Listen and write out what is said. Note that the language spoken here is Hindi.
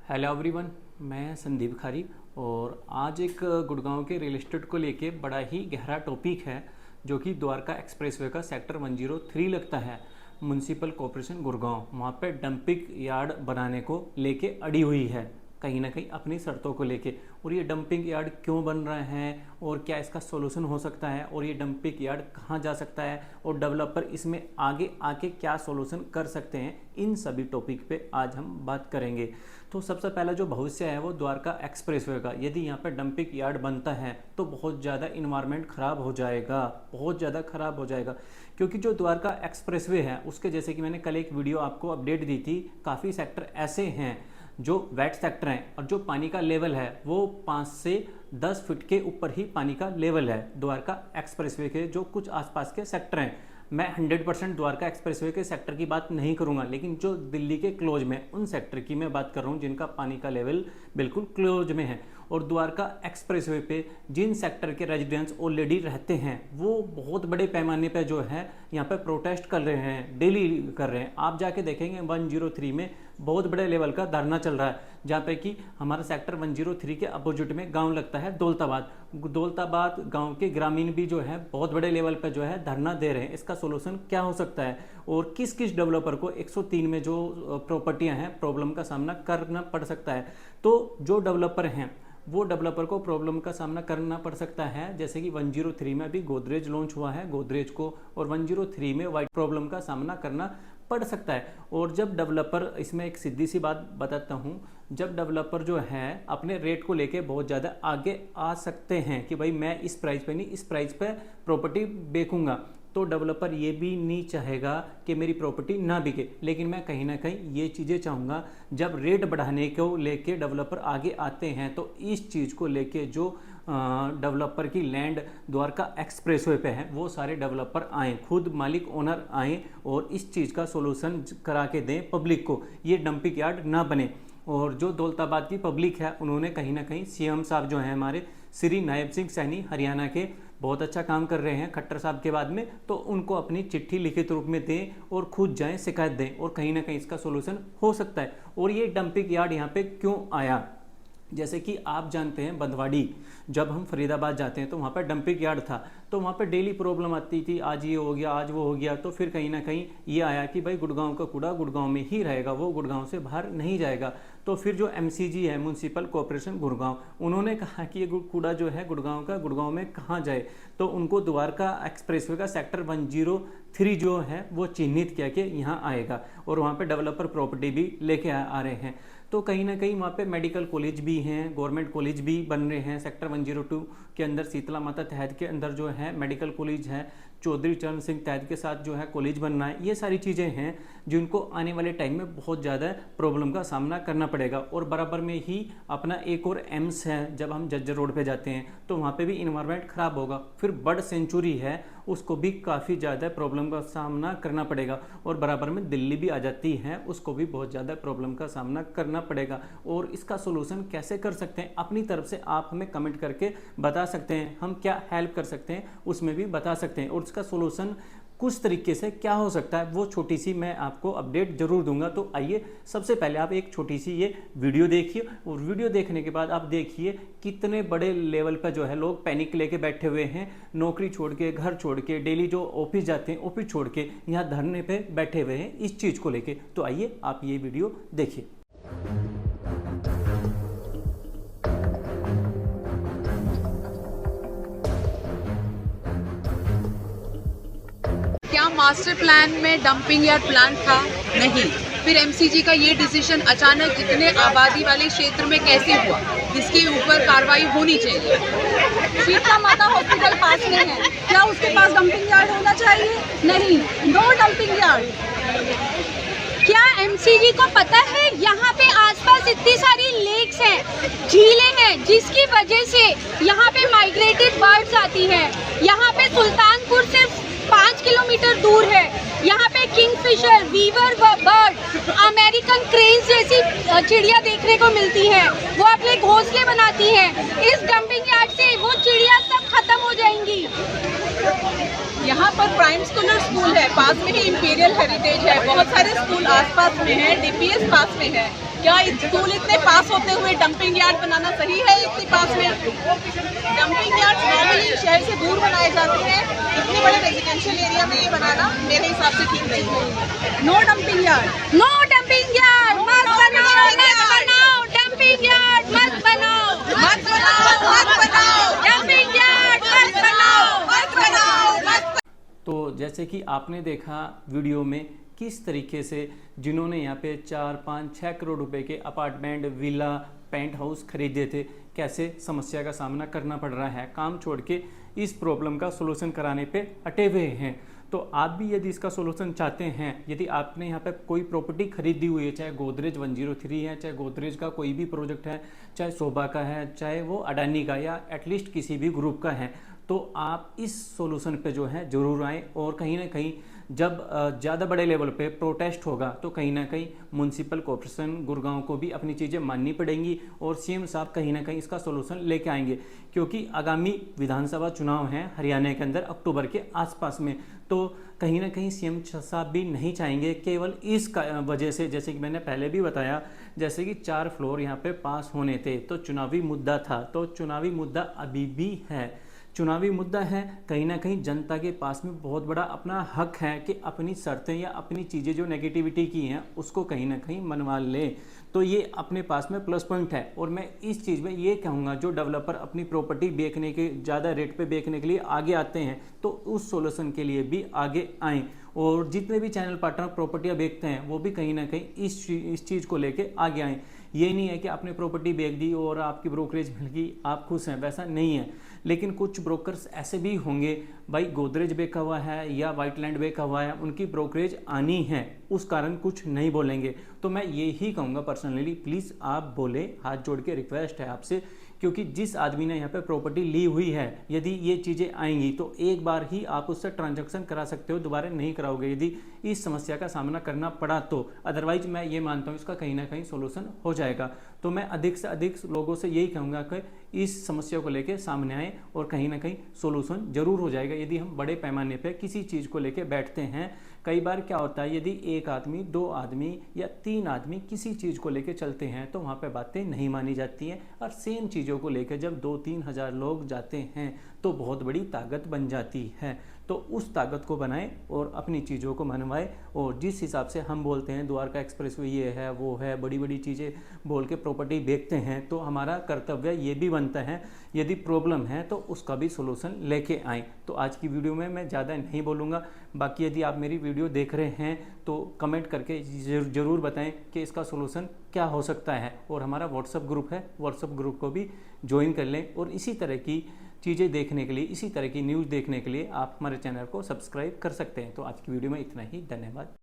हेलो एवरीवन, मैं संदीप खारी और आज एक गुड़गांव के रियल एस्टेट को लेके बड़ा ही गहरा टॉपिक है जो कि द्वारका एक्सप्रेसवे का सेक्टर 103 लगता है। म्युनिसिपल कॉरपोरेशन गुड़गांव वहाँ पे डंपिंग यार्ड बनाने को लेके अड़ी हुई है कहीं ना कहीं अपनी शर्तों को लेके। और ये डंपिंग यार्ड क्यों बन रहे हैं और क्या इसका सॉल्यूशन हो सकता है और ये डंपिंग यार्ड कहाँ जा सकता है और डेवलपर इसमें आगे आके क्या सॉल्यूशन कर सकते हैं, इन सभी टॉपिक पे आज हम बात करेंगे। तो सबसे पहला जो भविष्य है वो द्वारका एक्सप्रेसवे का। यदि यहाँ पर डंपिंग यार्ड बनता है तो बहुत ज़्यादा इन्वायरमेंट ख़राब हो जाएगा, बहुत ज़्यादा ख़राब हो जाएगा। क्योंकि जो द्वारका एक्सप्रेसवे है उसके जैसे कि मैंने कल एक वीडियो आपको अपडेट दी थी, काफ़ी सेक्टर ऐसे हैं जो वेट सेक्टर हैं और जो पानी का लेवल है वो 5 से 10 फीट के ऊपर ही पानी का लेवल है द्वारका एक्सप्रेसवे के जो कुछ आसपास के सेक्टर हैं। मैं 100% द्वारका एक्सप्रेसवे के सेक्टर की बात नहीं करूंगा, लेकिन जो दिल्ली के क्लोज में उन सेक्टर की मैं बात कर रहा हूं जिनका पानी का लेवल बिल्कुल क्लोज में है। और द्वारका एक्सप्रेसवे पे जिन सेक्टर के रेजिडेंट्स ऑलरेडी रहते हैं वो बहुत बड़े पैमाने पे जो है यहाँ पे प्रोटेस्ट कर रहे हैं, डेली कर रहे हैं। आप जाके देखेंगे 103 में बहुत बड़े लेवल का धरना चल रहा है, जहाँ पे कि हमारा सेक्टर 103 के अपोजिट में गांव लगता है दौलताबाद गांव के ग्रामीण भी जो है बहुत बड़े लेवल पे जो है धरना दे रहे हैं। इसका सोल्यूशन क्या हो सकता है और किस किस डेवलपर को 103 में जो प्रॉपर्टियां हैं प्रॉब्लम का सामना करना पड़ सकता है। तो जो डेवलपर हैं वो डेवलपर को प्रॉब्लम का सामना करना पड़ सकता है, जैसे कि 103 में अभी गोदरेज लॉन्च हुआ है गोदरेज को, और 103 में वाइट प्रॉब्लम का सामना करना पड़ सकता है। और जब डेवलपर, इसमें एक सीधी सी बात बताता हूँ, जब डेवलपर जो है अपने रेट को लेके बहुत ज़्यादा आगे आ सकते हैं कि भाई मैं इस प्राइस पे नहीं इस प्राइस पे प्रॉपर्टी बेचूंगा, तो डेवलपर ये भी नहीं चाहेगा कि मेरी प्रॉपर्टी ना बिके। लेकिन मैं कहीं ना कहीं ये चीज़ें चाहूँगा, जब रेट बढ़ाने को लेके डेवलपर आगे आते हैं तो इस चीज़ को लेके जो डेवलपर की लैंड द्वारका एक्सप्रेसवे पे है वो सारे डेवलपर आएँ, खुद मालिक ओनर आएँ और इस चीज़ का सोल्यूशन करा के दें पब्लिक को, ये डंपिंग यार्ड ना बने। और जो दौलताबाद की पब्लिक है उन्होंने कहीं ना कहीं सीएम साहब जो हैं हमारे श्री नायब सिंह सैनी हरियाणा के बहुत अच्छा काम कर रहे हैं खट्टर साहब के बाद में, तो उनको अपनी चिट्ठी लिखित रूप में दें और खुद जाएं शिकायत दें और कहीं ना कहीं इसका सोल्यूशन हो सकता है। और ये डंपिंग यार्ड यहाँ पे क्यों आया, जैसे कि आप जानते हैं बंदवाड़ी, जब हम फरीदाबाद जाते हैं तो वहाँ पर डंपिंग यार्ड था, तो वहाँ पर डेली प्रॉब्लम आती थी, आज ये हो गया आज वो हो गया। तो फिर कहीं ना कहीं ये आया कि भाई गुड़गांव का कूड़ा गुड़गांव में ही रहेगा, वो गुड़गांव से बाहर नहीं जाएगा। तो फिर जो एमसीजी है म्युनिसिपल कॉरपोरेशन गुड़गांव, उन्होंने कहा कि ये कूड़ा जो है गुड़गांव का गुड़गांव में कहाँ जाए, तो उनको द्वारका एक्सप्रेसवे का सेक्टर 103 जो है वो चिन्हित किया कि यहाँ आएगा और वहाँ पे डेवलपर प्रॉपर्टी भी लेके आ रहे हैं। तो कहीं ना कहीं वहाँ पे मेडिकल कॉलेज भी हैं, गवर्नमेंट कॉलेज भी बन रहे हैं। सेक्टर 102 के अंदर शीतला माता तहत के अंदर जो है मेडिकल कॉलेज है, चौधरी चरण सिंह तहत के साथ जो है कॉलेज बनना है। ये सारी चीज़ें हैं जिनको आने वाले टाइम में बहुत ज़्यादा प्रॉब्लम का सामना करना पड़ेगा। और बराबर में ही अपना एक और एम्स है, जब हम जज्जर रोड पे जाते हैं तो वहाँ पे भी इन्वायरमेंट ख़राब होगा। फिर बर्ड सेंचुरी है, उसको भी काफ़ी ज़्यादा प्रॉब्लम का सामना करना पड़ेगा। और बराबर में दिल्ली भी आ जाती है, उसको भी बहुत ज़्यादा प्रॉब्लम का सामना करना पड़ेगा। और इसका सोल्यूशन कैसे कर सकते हैं अपनी तरफ से आप हमें कमेंट करके बता सकते हैं, हम क्या हेल्प कर सकते हैं उसमें भी बता सकते हैं। और इसका सोल्यूशन कुछ तरीके से क्या हो सकता है वो छोटी सी मैं आपको अपडेट जरूर दूंगा। तो आइए सबसे पहले आप एक छोटी सी ये वीडियो देखिए और वीडियो देखने के बाद आप देखिए कितने बड़े लेवल पर जो है लोग पैनिक लेके बैठे हुए हैं, नौकरी छोड़ के, घर छोड़ के, डेली जो ऑफिस जाते हैं ऑफिस छोड़ के यहाँ धरने पे बैठे हुए हैं इस चीज़ को लेके। तो आइए आप ये वीडियो देखिए। क्या मास्टर प्लान में डंपिंग यार्ड प्लान था? नहीं। फिर एमसीजी का ये डिसीजन अचानक इतने आबादी वाले क्षेत्र में कैसे हुआ? इसके ऊपर कार्रवाई होनी चाहिए। शीतला माता हॉस्पिटल पास में है, क्या उसके पास डंपिंग यार्ड होना चाहिए? नहीं, नो डंपिंग यार्ड। क्या एमसीजी को पता है यहाँ पे आसपास इतनी सारी लेक्स हैं, झीलें हैं, जिसकी वजह से यहाँ पे माइग्रेटेड बर्ड्स आती हैं। यहाँ पे सुल्तानपुर से 5 किलोमीटर दूर है। यहाँ पे kingfisher, weaver bird, American cranes जैसी चिड़िया देखने को मिलती है, वो अपने घोंसले बनाती हैं। इस डंपिंग यार्ड से वो चिड़िया सब खत्म हो जाएंगी। यहाँ पर प्राइम स्कूलर स्कूल है, पास में ही इंपीरियल हेरिटेज है, बहुत सारे स्कूल आसपास में है, डीपीएस पास में है। क्या स्कूल इतने पास होते हुए डंपिंग यार्ड बनाना सही है इतनी पास में? डंपिंग यार्ड नॉर्मली शहर से दूर बनाए जाते हैं, इतने बड़े रेजिडेंशियल एरिया में ये बनाना मेरे हिसाब से ठीक नहीं है। No dumping yard, no dumping yard मत बनाओ, डंपिंग यार्ड मत बनाओ, डंपिंग यार्ड मत बनाओ। तो जैसे कि आपने देखा वीडियो में किस तरीके से जिन्होंने यहाँ पे 4, 5, 6 करोड़ रुपए के अपार्टमेंट, विला, पेंट हाउस खरीदे थे, कैसे समस्या का सामना करना पड़ रहा है, काम छोड़ के इस प्रॉब्लम का सोल्यूशन कराने पे अटे हुए हैं। तो आप भी यदि इसका सोल्यूशन चाहते हैं, यदि आपने यहाँ पे कोई प्रॉपर्टी खरीदी हुई है, चाहे गोदरेज 103 है, चाहे गोदरेज का कोई भी प्रोजेक्ट है, चाहे शोभा का है, चाहे वो अडानी का या एटलीस्ट किसी भी ग्रुप का है, तो आप इस सोल्यूशन पे जो है ज़रूर आएँ। और कहीं ना कहीं जब ज़्यादा बड़े लेवल पे प्रोटेस्ट होगा तो कहीं ना कहीं म्युनिसिपल कॉर्पोरेशन गुड़गांव को भी अपनी चीज़ें माननी पड़ेंगी और सीएम साहब कहीं ना कहीं इसका सोल्यूशन लेके आएंगे, क्योंकि आगामी विधानसभा चुनाव हैं हरियाणा के अंदर अक्टूबर के आसपास में। तो कहीं ना कहीं सीएम साहब भी नहीं चाहेंगे केवल इस वजह से, जैसे कि मैंने पहले भी बताया, जैसे कि 4 फ्लोर यहाँ पे पास होने थे तो चुनावी मुद्दा था, तो चुनावी मुद्दा अभी भी है, चुनावी मुद्दा है। कहीं ना कहीं जनता के पास में बहुत बड़ा अपना हक है कि अपनी शर्तें या अपनी चीज़ें जो नेगेटिविटी की हैं उसको कहीं ना कहीं मनवा लें, तो ये अपने पास में प्लस पॉइंट है। और मैं इस चीज़ में ये कहूँगा, जो डेवलपर अपनी प्रॉपर्टी बेचने के ज़्यादा रेट पे बेचने के लिए आगे आते हैं तो उस सोल्यूशन के लिए भी आगे आएँ। और जितने भी चैनल पार्टनर प्रॉपर्टियाँ बेचते हैं वो भी कहीं ना कहीं इस चीज़ को लेके आगे आएँ। ये नहीं है कि आपने प्रॉपर्टी बेच दी और आपकी ब्रोकरेज मिल गई, आप खुश हैं, वैसा नहीं है। लेकिन कुछ ब्रोकर्स ऐसे भी होंगे, भाई गोदरेज बेचा हुआ है या वाइट लैंड बेचा हुआ है, उनकी ब्रोकरेज आनी है, उस कारण कुछ नहीं बोलेंगे। तो मैं यही कहूँगा पर्सनली, प्लीज़ आप बोले, हाथ जोड़ के रिक्वेस्ट है आपसे, क्योंकि जिस आदमी ने यहाँ पे प्रॉपर्टी ली हुई है, यदि ये चीज़ें आएंगी तो एक बार ही आप उससे ट्रांजैक्शन करा सकते हो, दोबारा नहीं कराओगे यदि इस समस्या का सामना करना पड़ा तो। अदरवाइज मैं ये मानता हूँ इसका कहीं ना कहीं सोल्यूशन हो जाएगा। तो मैं अधिक से अधिक लोगों से यही कहूँगा कि इस समस्या को लेकर सामने आए और कहीं ना कहीं सोल्यूशन जरूर हो जाएगा यदि हम बड़े पैमाने पर किसी चीज़ को लेकर बैठते हैं। कई बार क्या होता है, यदि एक आदमी, 2 आदमी या 3 आदमी किसी चीज़ को लेकर चलते हैं तो वहाँ पे बातें नहीं मानी जाती हैं, और सेम चीज़ों को लेकर जब 2-3 हज़ार लोग जाते हैं तो बहुत बड़ी ताकत बन जाती है। तो उस ताकत को बनाएं और अपनी चीज़ों को मनवाएं। और जिस हिसाब से हम बोलते हैं द्वारका एक्सप्रेसवे ये है वो है, बड़ी बड़ी चीज़ें बोल के प्रॉपर्टी बेचते हैं, तो हमारा कर्तव्य ये भी बनता है यदि प्रॉब्लम है तो उसका भी सोल्यूशन लेके आएँ। तो आज की वीडियो में मैं ज़्यादा नहीं बोलूँगा। बाकी यदि आप मेरी वीडियो देख रहे हैं तो कमेंट करके ज़रूर बताएं कि इसका सोल्यूशन क्या हो सकता है। और हमारा व्हाट्सएप ग्रुप है, व्हाट्सएप ग्रुप को भी ज्वाइन कर लें। और इसी तरह की चीज़ें देखने के लिए, इसी तरह की न्यूज़ देखने के लिए आप हमारे चैनल को सब्सक्राइब कर सकते हैं। तो आज की वीडियो में इतना ही, धन्यवाद।